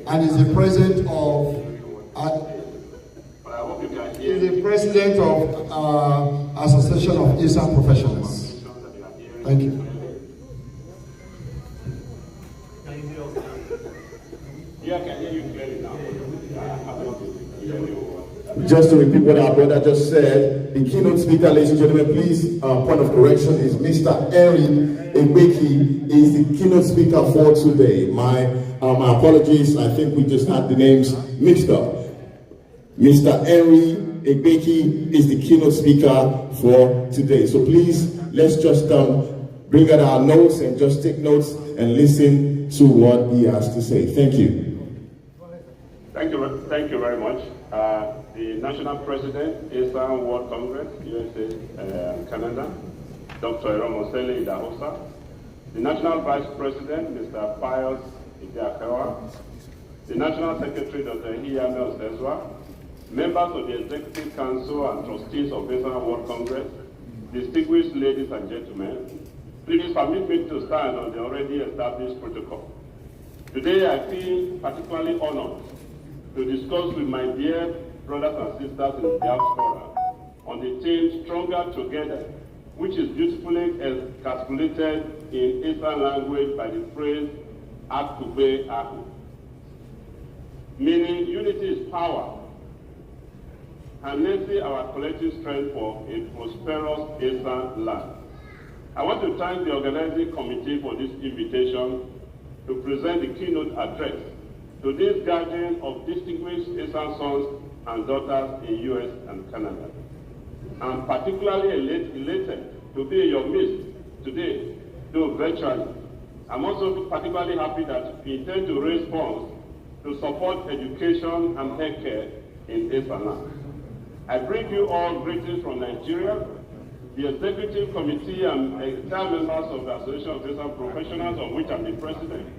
and is the president of Association of Esan Professionals. Thank you. Just to repeat what our brother just said, the keynote speaker, ladies and gentlemen, please, point of correction, is Mr. Henry Egbeki, is the keynote speaker for today. My apologies, I think we just had the names mixed up. Mr. Henry Egbeki is the keynote speaker for today. So please, let's just bring out our notes and just take notes and listen to what he has to say. Thank you. Thank you very much. The National President, Esan World Congress, USA, Canada, Dr. Eromosele Idahosa. The National Vice President, Mr. Pius Idiakawa. The National Secretary, Dr. Hiyame Osezwa. Members of the Executive Council and Trustees of Esan World Congress, distinguished ladies and gentlemen, please permit me to stand on the already established protocol. Today I feel particularly honored to discuss with my dear brothers and sisters in the diaspora on the theme Stronger Together, which is beautifully encapsulated in Esan language by the phrase Akube Aku, meaning unity is power, and let's see our collective strength for a prosperous Esan land. I want to thank the organizing committee for this invitation to present the keynote address to this gathering of distinguished Esan sons and daughters in US and Canada. I'm particularly elated to be in your midst today, though virtually. I'm also particularly happy that we intend to raise funds to support education and healthcare in Esan land. I bring you all greetings from Nigeria, the executive committee and entire members of the Association of Esan Professionals, of which I'm the president,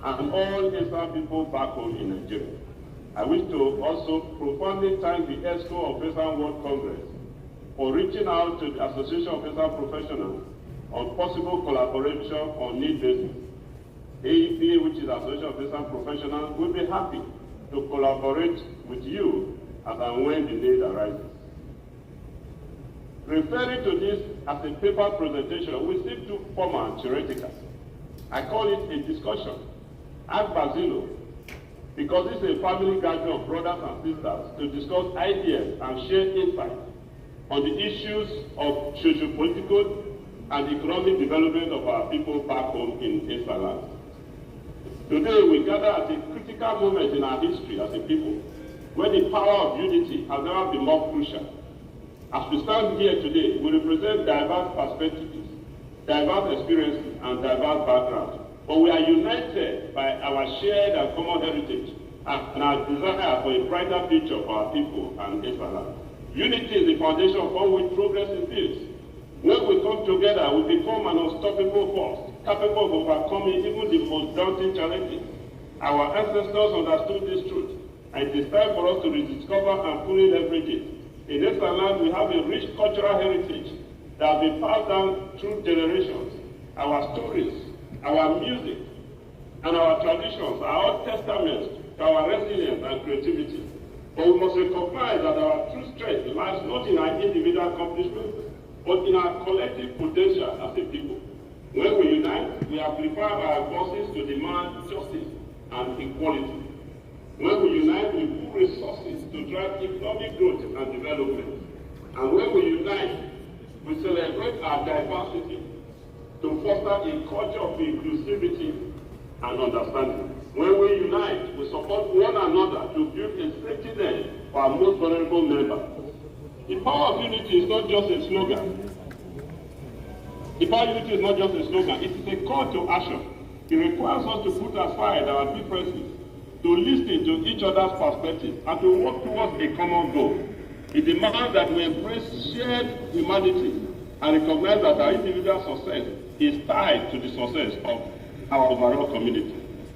and all Esan people back home in Nigeria. I wish to also profoundly thank the ESCO of Esan World Congress for reaching out to the Association of Esan Professionals on possible collaboration on need basis. AEP, which is Association of Esan Professionals, will be happy to collaborate with you as and when the need arises. Referring to this as a paper presentation, we seem too formal and theoretical. I call it a discussion. Ask Basilo, because it's a family gathering of brothers and sisters to discuss ideas and share insights on the issues of socio-political and economic development of our people back home in Esan land. Today we gather at a critical moment in our history as a people, where the power of unity has never been more crucial. As we stand here today, we represent diverse perspectives, diverse experiences, and diverse backgrounds. But we are united by our shared and common heritage and our desire for a brighter future for our people and Esan land. Unity is the foundation upon which progress is built. When we come together, we become an unstoppable force, capable of overcoming even the most daunting challenges. Our ancestors understood this truth, and it is time for us to rediscover and fully leverage it. In Esan land, we have a rich cultural heritage that has been passed down through generations. Our stories, our music, and our traditions are all testaments to our resilience and creativity. But we must recognize that our true strength lies not in our individual accomplishments, but in our collective potential as a people. When we unite, we amplify our forces to demand justice and equality. When we unite, we pool resources to drive economic growth and development. And when we unite, we celebrate our diversity to foster a culture of inclusivity and understanding. When we unite, we support one another to build a safety net for our most vulnerable members. The power of unity is not just a slogan. The power of unity is not just a slogan, it is a call to action. It requires us to put aside our differences, to listen to each other's perspectives, and to work towards a common goal. It demands that we embrace shared humanity and recognize that our individual success is tied to the success of our overall community.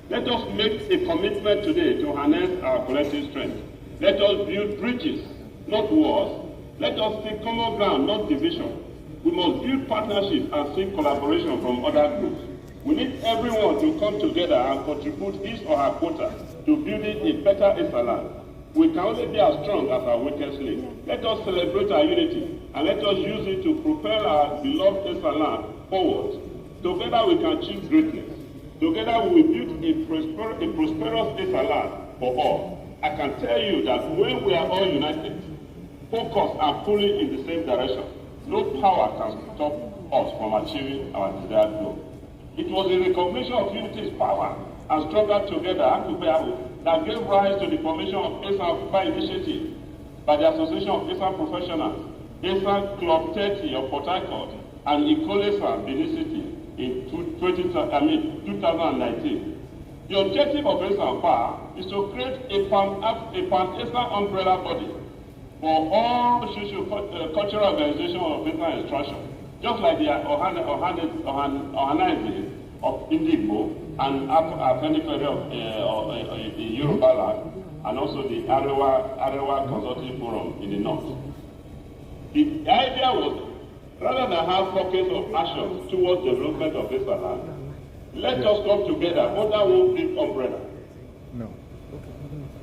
Let us make a commitment today to harness our collective strength. Let us build bridges, not walls. Let us seek common ground, not division. We must build partnerships and seek collaboration from other groups. We need everyone to come together and contribute his or her quota to building a better Esan. We can only be as strong as our weakest link. Let us celebrate our unity and let us use it to propel our beloved Esan forward. Together we can achieve greatness. Together we will build a prosperous Esan for all. I can tell you that when we are all united, focused and pulling in the same direction, no power can stop us from achieving our desired goal. It was a recognition of unity's power and stronger together that gave rise to the formation of Esan Initiative by the Association of Esan Professionals, Esan Club 30 of Port Harcourt, and Esan Benin City in 2019. The objective of Esan is to create a pan-Esan umbrella body for all socio-cultural organizations of Esan instruction, just like the Ohanaeze of Indigbo and Afenifere of Yoruba land, and also the Arewa Consulting Forum in the north. The idea was, rather than have pockets of action towards development of this land, let us come together under one big umbrella.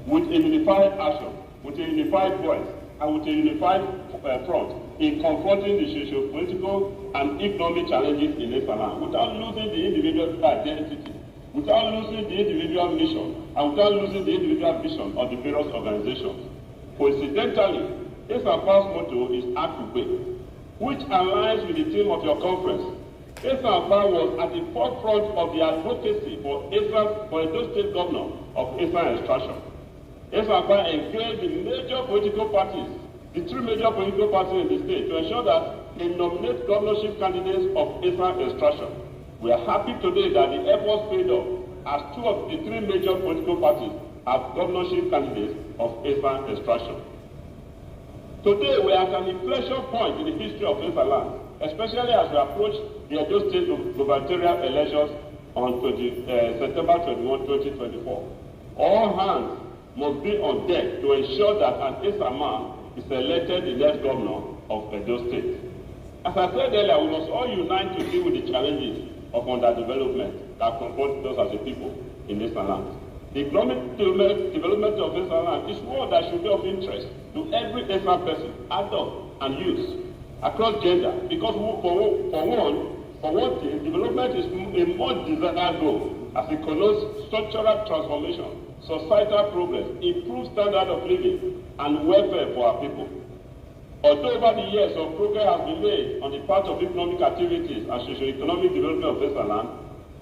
With a unified action, with a unified voice, and with a unified front in confronting the socio-political and economic challenges in Esan without losing the individual identity, without losing the individual mission, and without losing the individual vision of the various organizations. Coincidentally, Esan's motto is Akube, which aligns with the theme of your conference. Esan was at the forefront of the advocacy for Edo State Governor of Esan Extraction. Esan engaged the major political parties, the three major political parties in the state, to ensure that they nominate governorship candidates of Esan Extraction. We are happy today that the efforts paid off, as two of the three major political parties have governorship candidates of Esan Extraction. Today we are at an inflection point in the history of Esan, especially as we approach the Edo State gubernatorial elections on September 21, 2024. All hands must be on deck to ensure that an Esan man is elected the next governor of Edo State. As I said earlier, we must all unite to deal with the challenges of underdevelopment that confront us as a people in Esan. The economic development of Esan is one that should be of interest to every Esan person, adult and youth, across gender, because for one thing, development is a more desired goal as it connotes structural transformation, societal progress, improved standard of living, and welfare for our people. Although over the years some progress has been made on the part of economic activities and socio-economic development of Esan,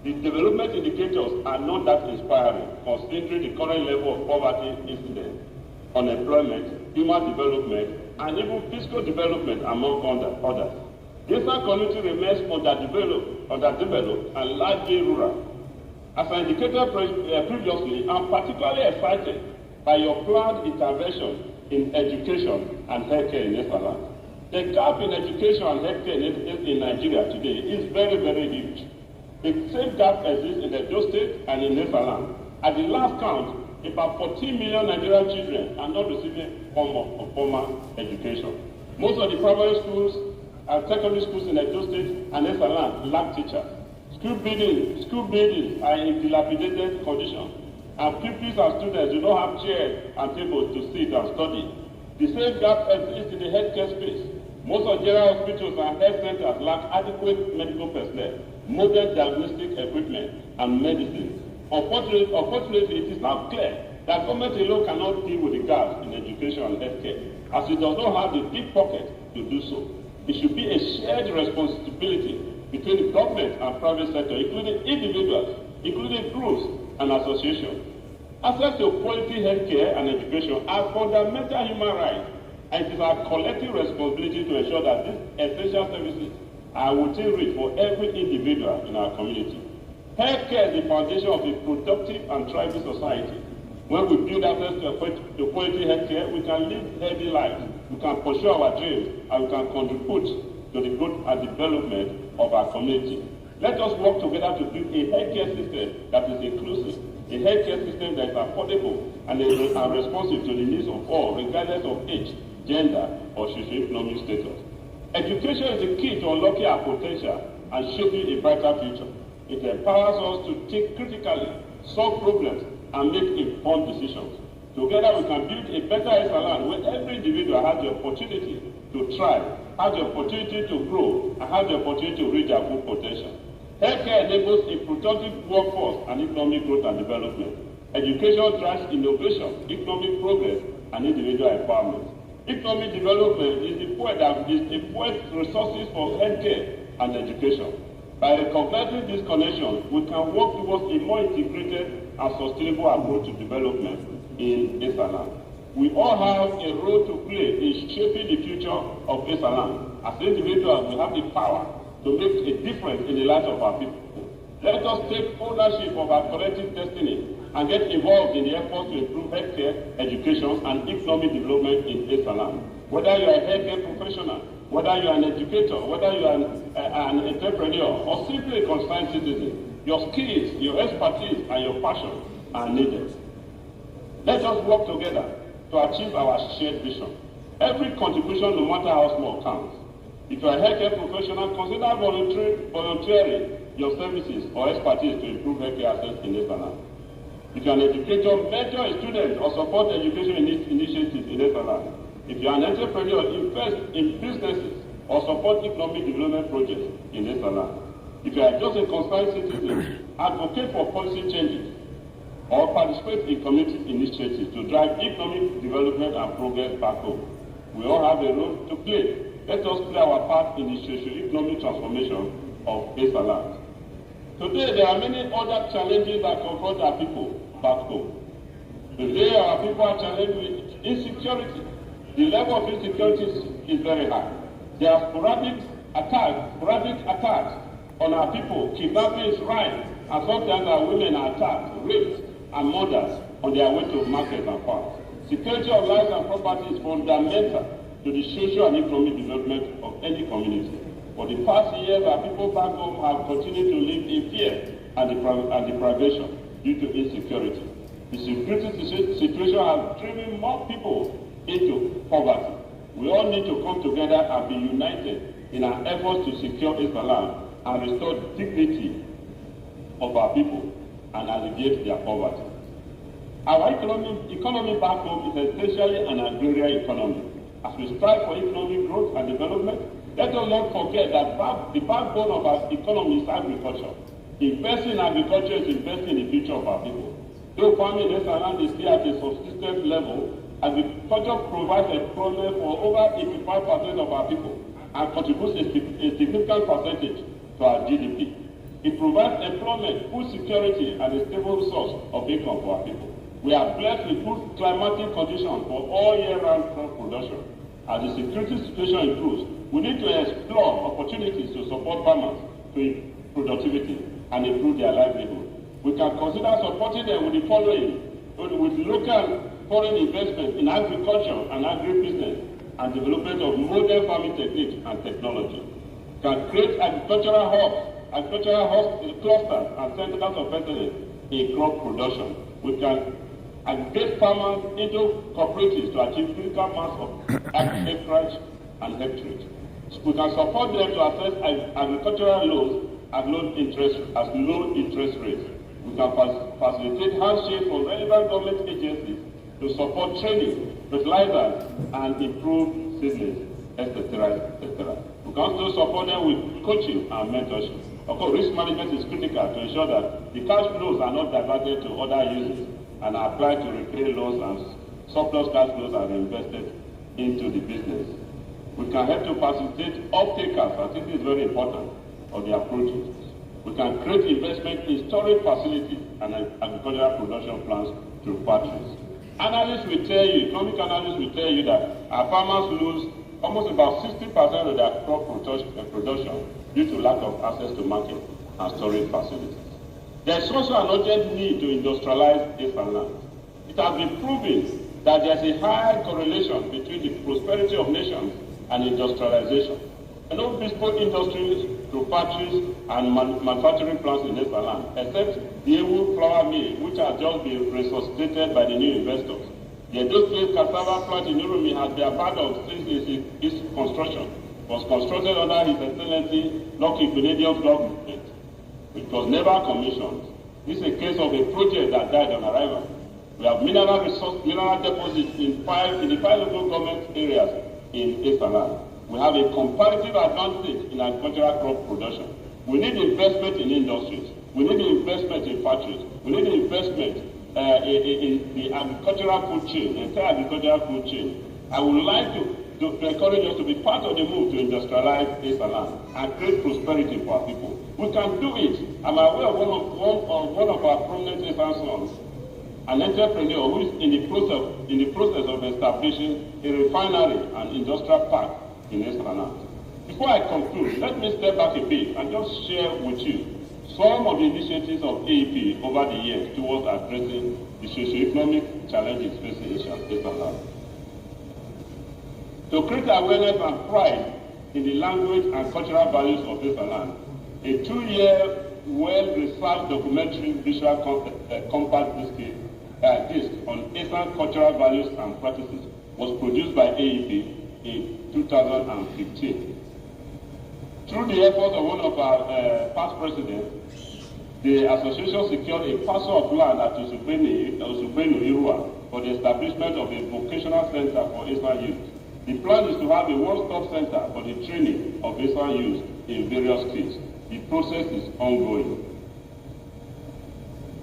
the development indicators are not that inspiring, considering the current level of poverty incidence, unemployment, human development, and even fiscal development among others. The Esan community remains underdeveloped and largely rural. As I indicated previously, I'm particularly excited by your planned intervention in education and healthcare in Esan. The gap in education and healthcare in Nigeria today is very, very huge. The same gap exists in Edo State and in Esan. At the last count, about 14 million Nigerian children are not receiving formal education. Most of the primary schools and secondary schools in Edo State and Esan lack teachers. School buildings are in dilapidated condition, and pupils and students do not have chairs and tables to sit and study. The same gap exists in the healthcare space. Most of general hospitals and health centers lack adequate medical personnel, modern diagnostic equipment, and medicine. Unfortunately, it is now clear that government alone cannot deal with the gaps in education and healthcare, as it does not have the deep pocket to do so. It should be a shared responsibility between the government and private sector, including individuals, including groups and associations. Access to quality healthcare and education are fundamental human rights, and it is our collective responsibility to ensure that these essential services are within reach for every individual in our community. Healthcare is the foundation of a productive and thriving society. When we build access to quality healthcare, we can live healthy lives, we can pursue our dreams, and we can contribute to the growth and development of our community. Let us work together to build a healthcare system that is inclusive, a healthcare system that is affordable and responsive to the needs of all, regardless of age, gender, or socio-economic status. Education is the key to unlocking our potential and shaping a brighter future. It empowers us to think critically, solve problems, and make informed decisions. Together we can build a better Esan where every individual has the opportunity to thrive, has the opportunity to grow, and has the opportunity to reach their full potential. Healthcare enables a productive workforce and economic growth and development. Education drives innovation, economic progress, and individual empowerment. Economic development is the fuel resources for healthcare and education. By recognizing these connections, we can work towards a more integrated and sustainable approach to development in Esan. We all have a role to play in shaping the future of Esan. As individuals, we have the power to make a difference in the lives of our people. Let us take ownership of our collective destiny and get involved in the efforts to improve healthcare, education, and economic development in Esan. Whether you are a healthcare professional, whether you are an educator, whether you are an entrepreneur, or simply a concerned citizen, your skills, your expertise, and your passion are needed. Let us work together to achieve our shared vision. Every contribution, no matter how small, counts. If you are a healthcare professional, consider volunteering your services or expertise to improve healthcare access in Esan. If you are an educator, mentor a student or support education initiatives in Esan. If you are an entrepreneur, invest in businesses or support economic development projects in Esan. If you are just a concerned citizen, advocate for policy changes or participate in community initiatives to drive economic development and progress back home. We all have a role to play. Let us play our part in the socio-economic transformation of Esan. Today, there are many other challenges that confront our people back home. Today, our people are challenged with insecurity. The level of insecurity is very high. There are sporadic attacks on our people. Kidnapping is right, and sometimes our women are attacked, raped, and murdered on their way to markets and farms. Security of lives and property is fundamental to the social and economic development of any community. For the past years, our people back home have continued to live in fear and deprivation due to insecurity. The security situation has driven more people into poverty. We all need to come together and be united in our efforts to secure Esan and restore dignity of our people and alleviate their poverty. Our economy back home is essentially an agrarian economy. As we strive for economic growth and development, let us not forget that the backbone of our economy is agriculture. Investing in agriculture is investing in the future of our people. Though farming in Esan is still at a subsistence level, agriculture provides employment for over 85% of our people and contributes a significant percentage to our GDP. It provides employment, food security, and a stable source of income for our people. We are blessed with good climatic conditions for all year-round crop production. As the security situation improves, we need to explore opportunities to support farmers to improve productivity and improve their livelihood. We can consider supporting them with the following: with local foreign investment in agriculture and agribusiness and development of modern farming techniques and technology. We can create agricultural clusters and centers of excellence in crop production. We can aggregate farmers into cooperatives to achieve critical mass of acreage and hectarage. We can support them to access agricultural loans at low interest rates. We can facilitate handshake from relevant government agencies to support training, fertilizers, and improve seedlings, etc., etc. We can also support them with coaching and mentorship. Of course, risk management is critical to ensure that the cash flows are not diverted to other uses and are applied to repay loans, and surplus cash flows are reinvested into the business. We can help to facilitate off-takers, I think this is very important, of the approaches. We can create investment in storage facilities and agricultural production plants through factories. Analysts will tell you, economic analysts will tell you that our farmers lose almost about 60% of their crop production due to lack of access to market and storage facilities. There is also an urgent need to industrialize Esan. It has been proven that there is a high correlation between the prosperity of nations and industrialization. Bespoke industries through factories and manufacturing plants in Esan, except the Ewu flour mill, which has just been resuscitated by the new investors. The Edo State cassava plant in Urumi has been abandoned since its construction was constructed under His Excellency Lucky Canadian government. It was never commissioned. This is a case of a project that died on arrival. We have mineral deposits in the five local government areas in Esan. We have a comparative advantage in agricultural crop production. We need investment in industries. We need investment in factories. We need investment in the agricultural food chain, entire agricultural food chain. I would like to encourage us to be part of the move to industrialize Esan and create prosperity for our people. We can do it. I'm aware of one of our prominent Esan sons, an entrepreneur who is in the process of establishing a refinery and industrial park in Esan. Before I conclude, let me step back a bit and just share with you some of the initiatives of AEP over the years towards addressing the socio-economic challenges facing Esan. To create awareness and pride in the language and cultural values of Esan, a 2-year well-researched documentary visual compact disc on Esan cultural values and practices was produced by AEP in 2015. Through the efforts of one of our past presidents, the association secured a parcel of land at Usupenu Irua for the establishment of a vocational center for Esan youth. The plan is to have a one-stop center for the training of Esan youth in various skills. The process is ongoing.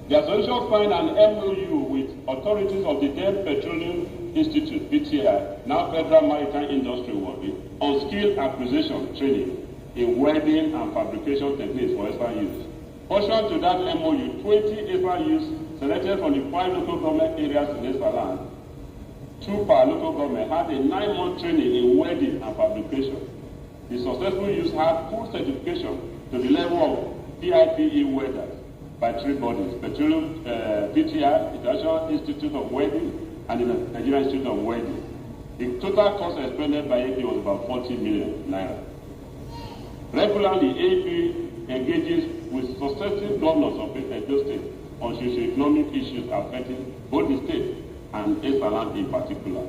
The association signed an MOU with authorities of the then Petroleum Institute, PTI, now Federal Maritime Industry Warranty, on skill acquisition training in welding and fabrication techniques for Esan youth. Pursuant to that MOU, 20 Esan youths selected from the 5 local government areas in Esan, 2 per local government, had a 9-month training in welding and fabrication. The successful youths had full certification to the level of PIPE welders by 3 bodies: Petroleum PTI, International Institute of Welding, and the Nigerian Institute of Welding. The total cost expended by AP was about 40 million naira. Regularly, AP engages with successive governors of Edo State on socio-economic issues affecting both the state and Esan in particular.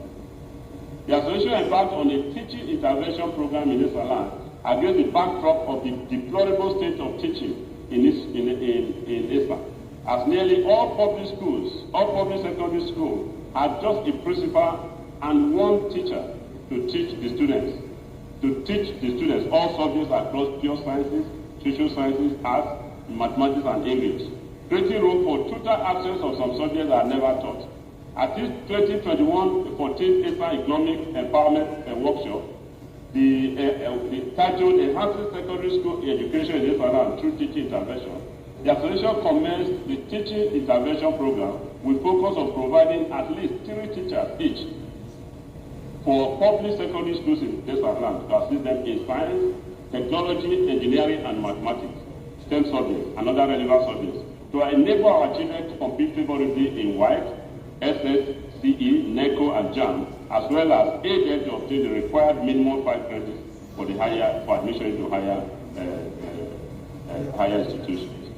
The association embarked on a teaching intervention program in Esan against the backdrop of the deplorable state of teaching in Esan, as nearly all public secondary schools had just a principal and 1 teacher to teach the students. All subjects across pure sciences, social sciences, arts, mathematics, and English, creating room for total absence of some subjects that are never taught. At this 2021-14 Esan Economic Empowerment Workshop, the titled Enhancing Secondary School Education in Esan through Teaching Intervention, the association commenced the teaching intervention program with focus on providing at least 3 teachers each for public secondary schools in Esan to assist them in science, technology, engineering, and mathematics, STEM subjects, and other relevant subjects, to enable our children to compete favorably in WISE, SS, CE, NECO, and JAM, as well as aid them to obtain the required minimum 5 credits for admission into higher institutions.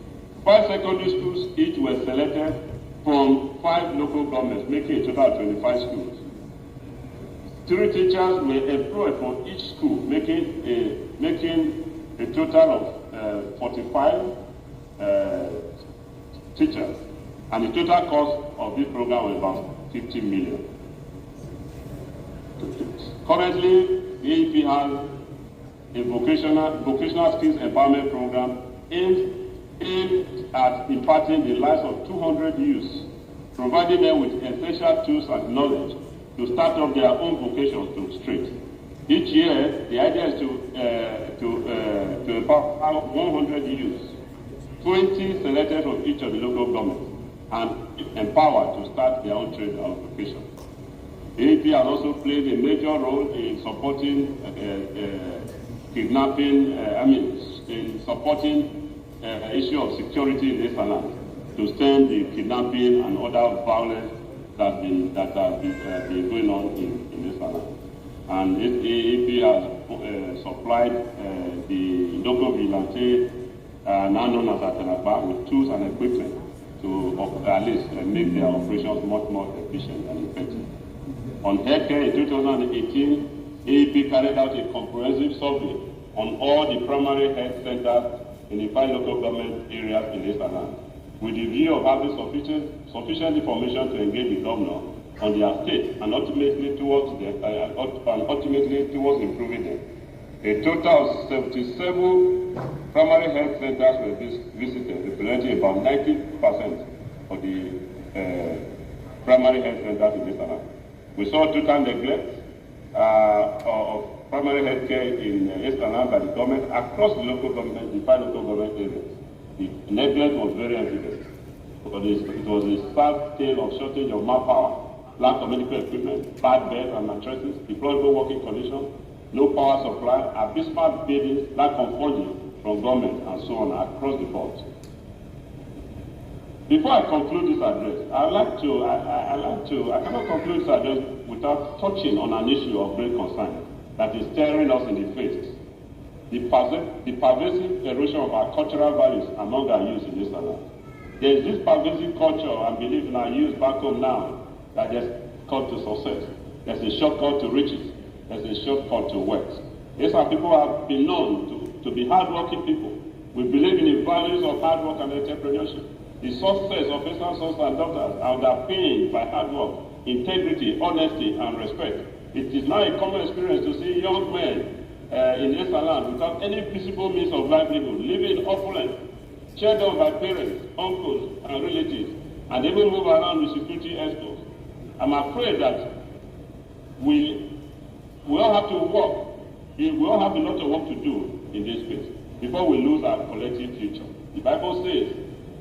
5 secondary schools each were selected from 5 local governments, making a total of 25 schools. 3 teachers were employed for each school, making a total of 45 teachers, and the total cost of this program was about 50 million. Currently, the AEP has a vocational skills empowerment program aimed at imparting the lives of 200 youths, providing them with essential tools and knowledge to start up their own vocations to straight. Each year, the idea is to empower 100 youths, 20 selected from each of the local governments, and empowered to start their own trade and vocation. The AEP has also played a major role in supporting in supporting issue of security in Esan to stem the kidnapping and other violence that have been going on in Esan. And AEP has supplied the local vigilante, now known as Atenapa, with tools and equipment to at least make their operations much more efficient and effective. On healthcare in 2018, AEP carried out a comprehensive survey on all the primary health centers in the 5 local government areas in Esan, with the view of having sufficient information to engage the governor on their state and ultimately towards improving them. A total of 77 primary health centers were visited, representing about 90% of the primary health centers in Esan. We saw total neglect of primary health care in Esan by the government across the local government, the 5 local government areas. The neglect was very evident. It was a sad tale of shortage of manpower, lack of medical equipment, bad beds and mattresses, deplorable working conditions, no power supply, abysmal buildings, lack of funding from government, and so on across the board. Before I conclude this address, I cannot conclude this address without touching on an issue of great concern that is staring us in the face. The pervasive erosion of our cultural values among our youth in this land. There is this pervasive culture and belief in our youth back home now that there's cut to success. There's a shortcut to riches. There's a shortcut to wealth. These are people who have been known to be hardworking people. We believe in the values of hard work and entrepreneurship. The success of Esan sons and daughters are underpinned by hard work, integrity, honesty, and respect. It is now a common experience to see young men in Esan without any visible means of livelihood, living in opulence, cheered on by parents, uncles, and relatives, and even move around with security escorts. I'm afraid that we all have to work. We all have a lot of work to do in this space before we lose our collective future. The Bible says,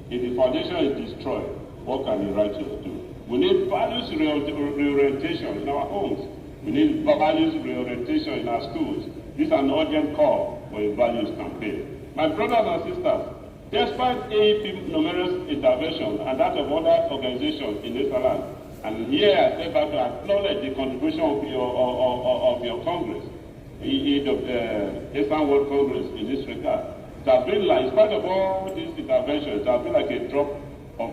if the foundation is destroyed, what can the righteous do? We need values reorientation in our homes. We need values reorientation in our schools. This is an urgent call for a values campaign. My brothers and sisters, despite AEP numerous interventions and that of other organizations in this land, and here I step back to acknowledge the contribution of your Congress, the Esan World Congress in this regard. It has been like, in spite of all these interventions, it has been like a drop of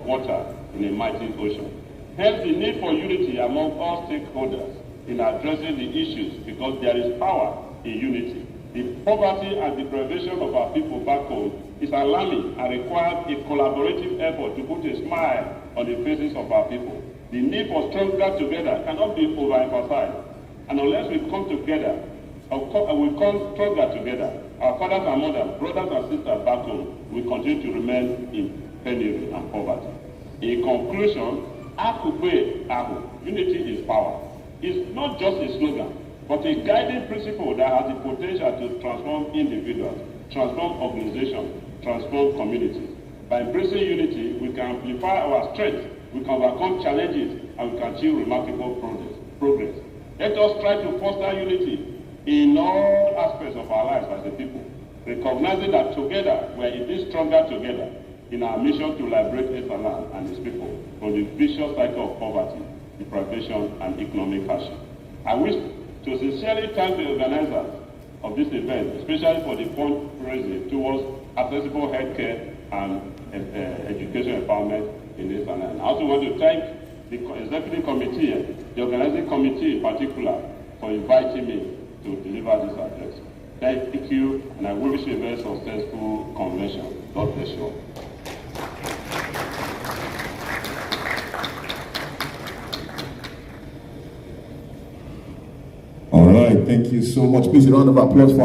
water in a mighty ocean. Hence the need for unity among all stakeholders in addressing the issues, because there is power in unity. The poverty and deprivation of our people back home is alarming and requires a collaborative effort to put a smile on the faces of our people. The need for stronger together cannot be overemphasized. And unless we come together, we come stronger together, our fathers and mothers, brothers and sisters back home will continue to remain in penury and poverty. In conclusion, unity is power. It's not just a slogan, but a guiding principle that has the potential to transform individuals, transform organizations, transform communities. By embracing unity, we can amplify our strength, we can overcome challenges, and we can achieve remarkable progress. Let us try to foster unity in all aspects of our lives as a people, recognizing that together we are indeed stronger together in our mission to liberate Esan and its people from the vicious cycle of poverty, deprivation, and economic hardship. I wish to sincerely thank the organizers of this event, especially for the point raising towards accessible healthcare and education empowerment in Esan. I also want to thank the executive committee, the organizing committee in particular, for inviting me to deliver this address. Thank you, and I wish you a very successful convention. God bless you all. All right, thank you so much. Please, a round of applause for